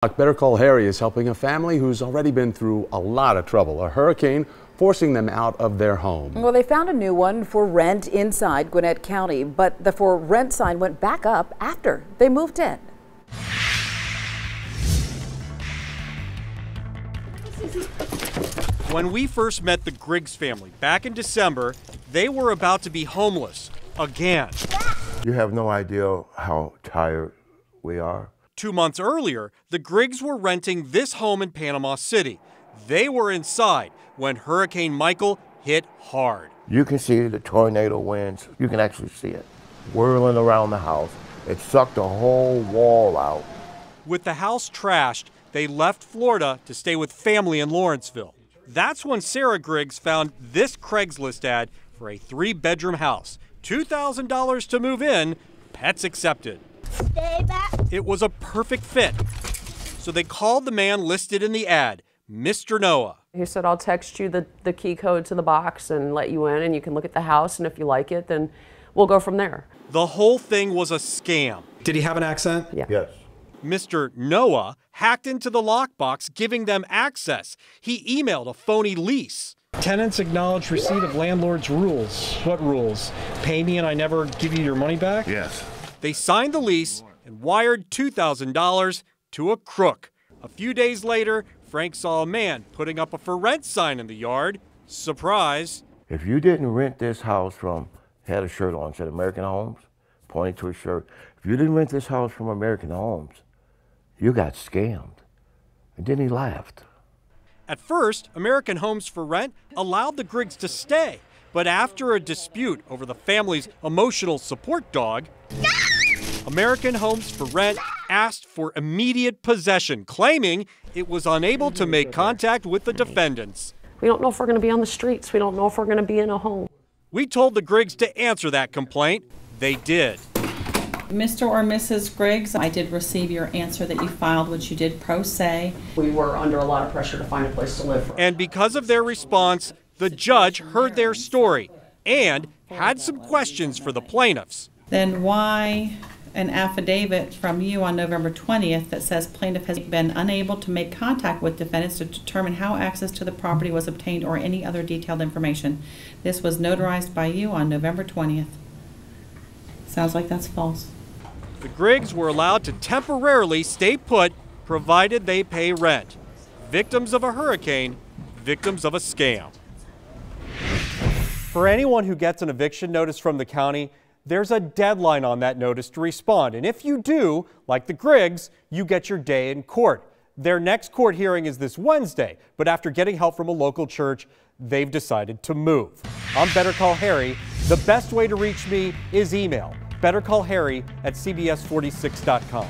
Better Call Harry is helping a family who's already been through a lot of trouble. A hurricane forcing them out of their home. Well, they found a new one for rent inside Gwinnett County, but the for rent sign went back up after they moved in. When we first met the Griggs family back in December, they were about to be homeless again. You have no idea how tired we are. 2 months earlier, the Griggs were renting this home in Panama City. They were inside when Hurricane Michael hit hard. You can see the tornado winds. You can actually see it whirling around the house. It sucked the whole wall out. With the house trashed, they left Florida to stay with family in Lawrenceville. That's when Sarah Griggs found this Craigslist ad for a 3-bedroom house. $2,000 to move in, pets accepted. Stay back. It was a perfect fit. So they called the man listed in the ad, Mr. Noah. He said, I'll text you the key code to the box and let you in, and you can look at the house, and if you like it, then we'll go from there. The whole thing was a scam. Did he have an accent? Yeah. Yes. Mr. Noah hacked into the lockbox, giving them access. He emailed a phony lease. Tenants acknowledge receipt of landlord's rules. What rules? Pay me and I never give you your money back? Yes. They signed the lease and wired $2,000 to a crook. A few days later, Frank saw a man putting up a for rent sign in the yard. Surprise. If you didn't rent this house from, had a shirt on, said American Homes, pointing to a shirt. If you didn't rent this house from American Homes, you got scammed. And then he laughed. At first, American Homes for Rent allowed the Griggs to stay. But after a dispute over the family's emotional support dog, American Homes for Rent asked for immediate possession, claiming it was unable to make contact with the defendants. We don't know if we're going to be on the streets. We don't know if we're going to be in a home. We told the Griggs to answer that complaint. They did. Mr. or Mrs. Griggs, I did receive your answer that you filed, which you did pro se. We were under a lot of pressure to find a place to live. And because of their response, the judge heard their story and had some questions for the plaintiffs. Then why an affidavit from you on November 20th that says plaintiff has been unable to make contact with defendants to determine how access to the property was obtained or any other detailed information? This was notarized by you on November 20th. Sounds like that's false. The Griggs were allowed to temporarily stay put, provided they pay rent. Victims of a hurricane, victims of a scam. For anyone who gets an eviction notice from the county, there's a deadline on that notice to respond. And if you do, like the Griggs, you get your day in court. Their next court hearing is this Wednesday, but after getting help from a local church, they've decided to move. I'm Better Call Harry. The best way to reach me is email, bettercallharry@cbs46.com.